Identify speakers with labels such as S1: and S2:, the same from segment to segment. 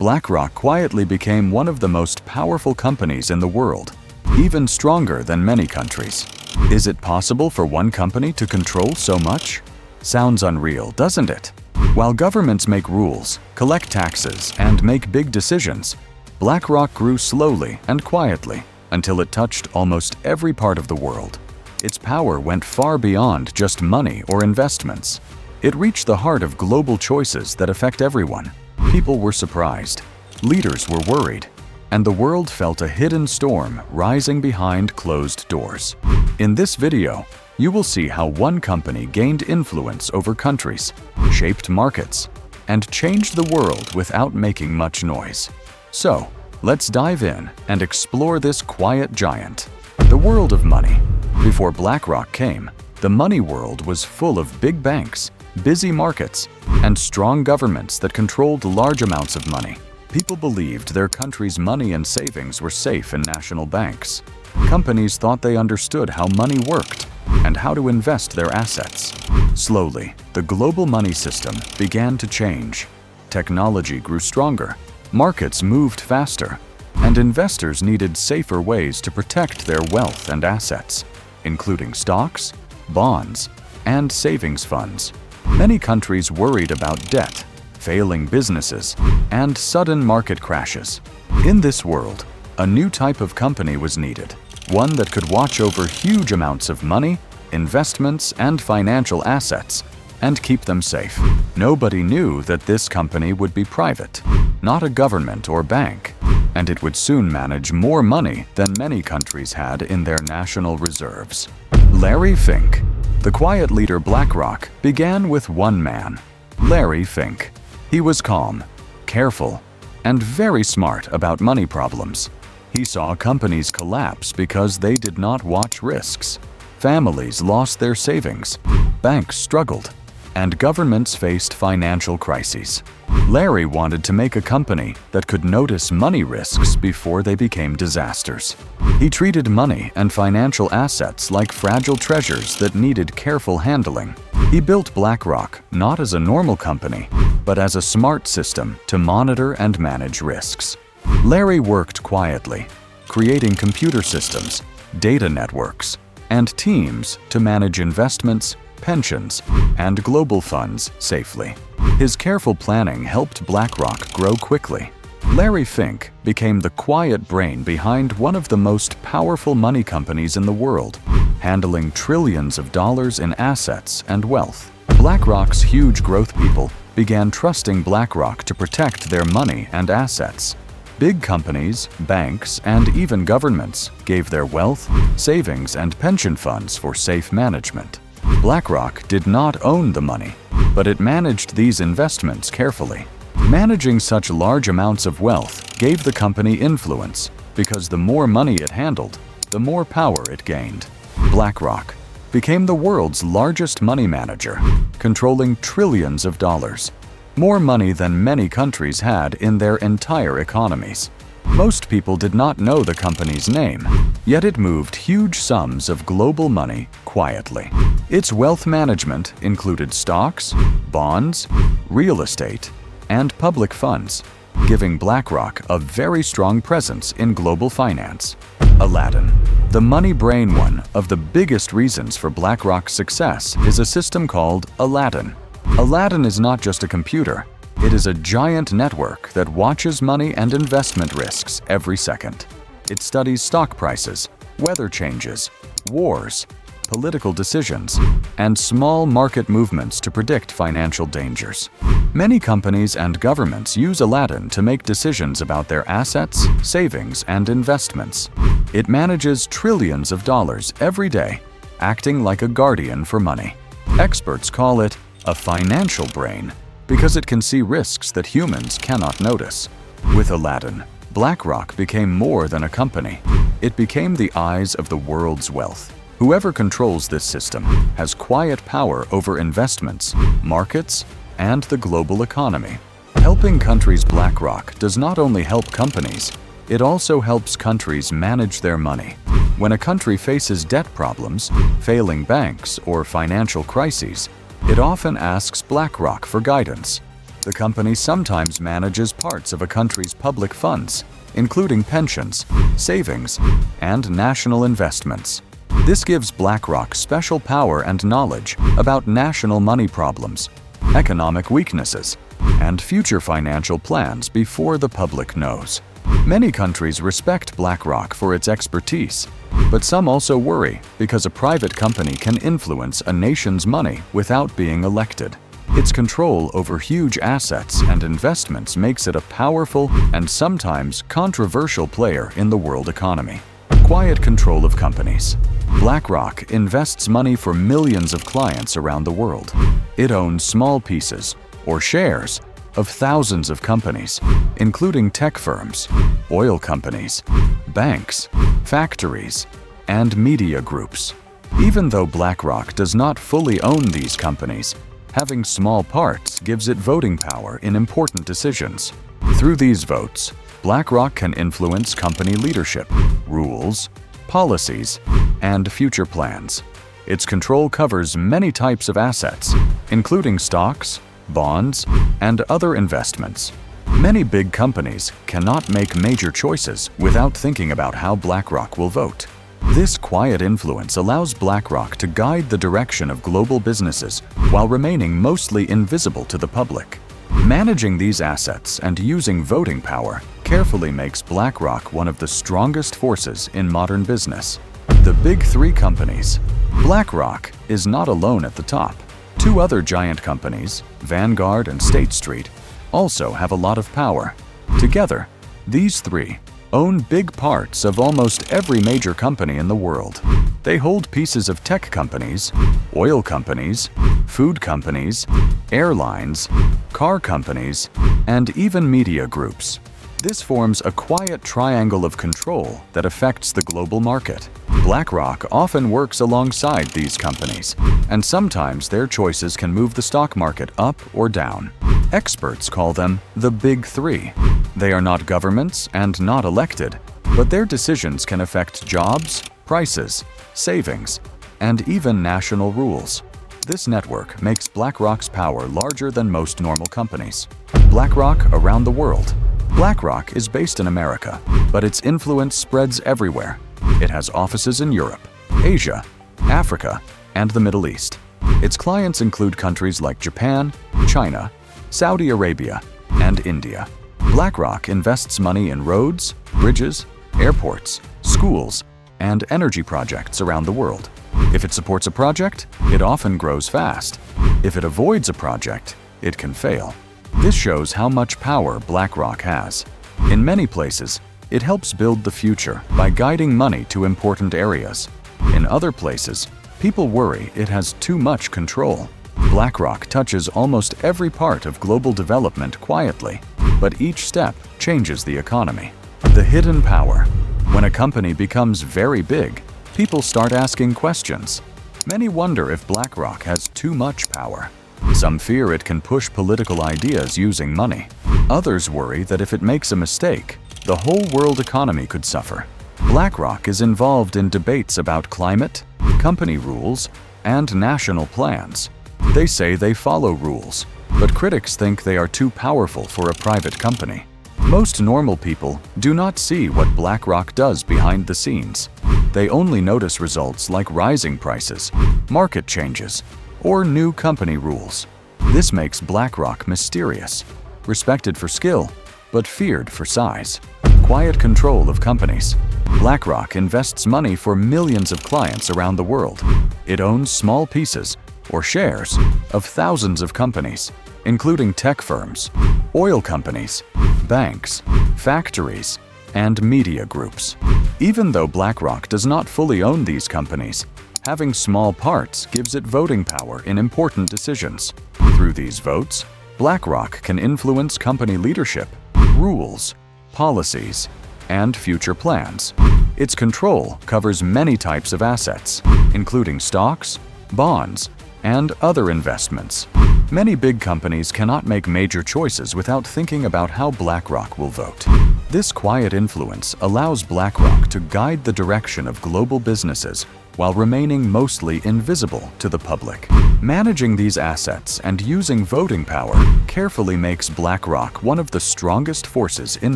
S1: BlackRock quietly became one of the most powerful companies in the world, even stronger than many countries. Is it possible for one company to control so much? Sounds unreal, doesn't it? While governments make rules, collect taxes, and make big decisions, BlackRock grew slowly and quietly until it touched almost every part of the world. Its power went far beyond just money or investments. It reached the heart of global choices that affect everyone. People were surprised, leaders were worried, and the world felt a hidden storm rising behind closed doors. In this video, you will see how one company gained influence over countries, shaped markets, and changed the world without making much noise. So, let's dive in and explore this quiet giant. The world of money. Before BlackRock came, the money world was full of big banks, busy markets, and strong governments that controlled large amounts of money. People believed their country's money and savings were safe in national banks. Companies thought they understood how money worked and how to invest their assets. Slowly, the global money system began to change. Technology grew stronger, markets moved faster, and investors needed safer ways to protect their wealth and assets, including stocks, bonds, and savings funds. Many countries worried about debt, failing businesses, and sudden market crashes. In this world, a new type of company was needed, one that could watch over huge amounts of money, investments, and financial assets, and keep them safe. Nobody knew that this company would be private, not a government or bank, and it would soon manage more money than many countries had in their national reserves. Larry Fink. The quiet leader BlackRock began with one man, Larry Fink. He was calm, careful, and very smart about money problems. He saw companies collapse because they did not watch risks. Families lost their savings, banks struggled, and governments faced financial crises. Larry wanted to make a company that could notice money risks before they became disasters. He treated money and financial assets like fragile treasures that needed careful handling. He built BlackRock not as a normal company, but as a smart system to monitor and manage risks. Larry worked quietly, creating computer systems, data networks, and teams to manage investments, pensions, and global funds safely. His careful planning helped BlackRock grow quickly. Larry Fink became the quiet brain behind one of the most powerful money companies in the world, handling trillions of dollars in assets and wealth. BlackRock's huge growth people began trusting BlackRock to protect their money and assets. Big companies, banks, and even governments gave their wealth, savings, and pension funds for safe management. BlackRock did not own the money, but it managed these investments carefully. Managing such large amounts of wealth gave the company influence because the more money it handled, the more power it gained. BlackRock became the world's largest money manager, controlling trillions of dollars, more money than many countries had in their entire economies. Most people did not know the company's name, yet it moved huge sums of global money quietly. Its wealth management included stocks, bonds, real estate, and public funds, giving BlackRock a very strong presence in global finance. Aladdin. The money brain. One of the biggest reasons for BlackRock's success is a system called Aladdin. Aladdin is not just a computer. It is a giant network that watches money and investment risks every second. It studies stock prices, weather changes, wars, political decisions, and small market movements to predict financial dangers. Many companies and governments use Aladdin to make decisions about their assets, savings, and investments. It manages trillions of dollars every day, acting like a guardian for money. Experts call it a financial brain because it can see risks that humans cannot notice. With Aladdin, BlackRock became more than a company. It became the eyes of the world's wealth. Whoever controls this system has quiet power over investments, markets, and the global economy. Helping countries. BlackRock does not only help companies, it also helps countries manage their money. When a country faces debt problems, failing banks, or financial crises, it often asks BlackRock for guidance. The company sometimes manages parts of a country's public funds, including pensions, savings, and national investments. This gives BlackRock special power and knowledge about national money problems, economic weaknesses, and future financial plans before the public knows. Many countries respect BlackRock for its expertise, but some also worry because a private company can influence a nation's money without being elected. Its control over huge assets and investments makes it a powerful and sometimes controversial player in the world economy. Quiet control of companies. BlackRock invests money for millions of clients around the world. It owns small pieces, or shares, of thousands of companies, including tech firms, oil companies, banks, factories, and media groups. Even though BlackRock does not fully own these companies, having small parts gives it voting power in important decisions. Through these votes, BlackRock can influence company leadership, rules, policies, and future plans. Its control covers many types of assets, including stocks, bonds, and other investments. Many big companies cannot make major choices without thinking about how BlackRock will vote. This quiet influence allows BlackRock to guide the direction of global businesses while remaining mostly invisible to the public. Managing these assets and using voting power carefully makes BlackRock one of the strongest forces in modern business. The Big Three companies. BlackRock is not alone at the top. Two other giant companies, Vanguard and State Street, also have a lot of power. Together, these three own big parts of almost every major company in the world. They hold pieces of tech companies, oil companies, food companies, airlines, car companies, and even media groups. This forms a quiet triangle of control that affects the global market. BlackRock often works alongside these companies, and sometimes their choices can move the stock market up or down. Experts call them the Big Three. They are not governments and not elected, but their decisions can affect jobs, prices, savings, and even national rules. This network makes BlackRock's power larger than most normal companies. BlackRock around the world. BlackRock is based in America, but its influence spreads everywhere. It has offices in Europe, Asia, Africa, and the Middle East. Its clients include countries like Japan, China, Saudi Arabia, and India. BlackRock invests money in roads, bridges, airports, schools, and energy projects around the world. If it supports a project, it often grows fast. If it avoids a project, it can fail. This shows how much power BlackRock has. In many places, it helps build the future by guiding money to important areas. In other places, people worry it has too much control. BlackRock touches almost every part of global development quietly, but each step changes the economy. The hidden power. When a company becomes very big, people start asking questions. Many wonder if BlackRock has too much power. Some fear it can push political ideas using money. Others worry that if it makes a mistake, the whole world economy could suffer. BlackRock is involved in debates about climate, company rules, and national plans. They say they follow rules, but critics think they are too powerful for a private company. Most normal people do not see what BlackRock does behind the scenes. They only notice results like rising prices, market changes, or new company rules. This makes BlackRock mysterious, respected for skill, but feared for size. Quiet control of companies. BlackRock invests money for millions of clients around the world. It owns small pieces, or shares, of thousands of companies, including tech firms, oil companies, banks, factories, and media groups. Even though BlackRock does not fully own these companies, having small parts gives it voting power in important decisions. Through these votes, BlackRock can influence company leadership, rules, policies, and future plans. Its control covers many types of assets, including stocks, bonds, and other investments. Many big companies cannot make major choices without thinking about how BlackRock will vote. This quiet influence allows BlackRock to guide the direction of global businesses while remaining mostly invisible to the public. Managing these assets and using voting power carefully makes BlackRock one of the strongest forces in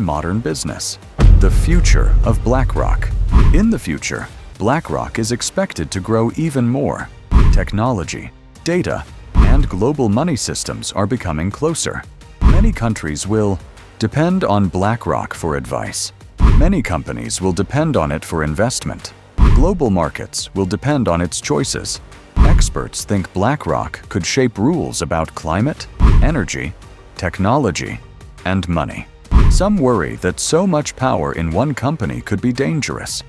S1: modern business. The future of BlackRock. In the future, BlackRock is expected to grow even more. Technology, data, and global money systems are becoming closer. Many countries will depend on BlackRock for advice. Many companies will depend on it for investment. Global markets will depend on its choices. Experts think BlackRock could shape rules about climate, energy, technology, and money. Some worry that so much power in one company could be dangerous.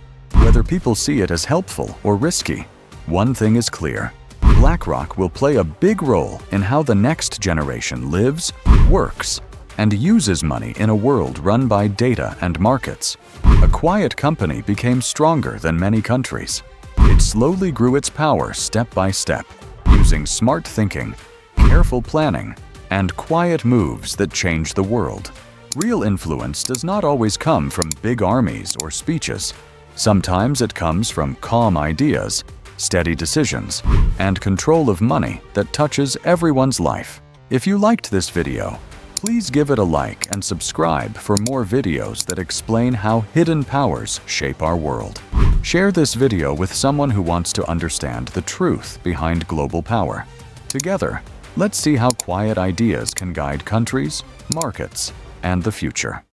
S1: Whether people see it as helpful or risky, one thing is clear. BlackRock will play a big role in how the next generation lives, works, and uses money in a world run by data and markets. A quiet company became stronger than many countries. It slowly grew its power step by step, using smart thinking, careful planning, and quiet moves that change the world. Real influence does not always come from big armies or speeches. Sometimes it comes from calm ideas, steady decisions, and control of money that touches everyone's life. If you liked this video, please give it a like and subscribe for more videos that explain how hidden powers shape our world. Share this video with someone who wants to understand the truth behind global power. Together, let's see how quiet ideas can guide countries, markets, and the future.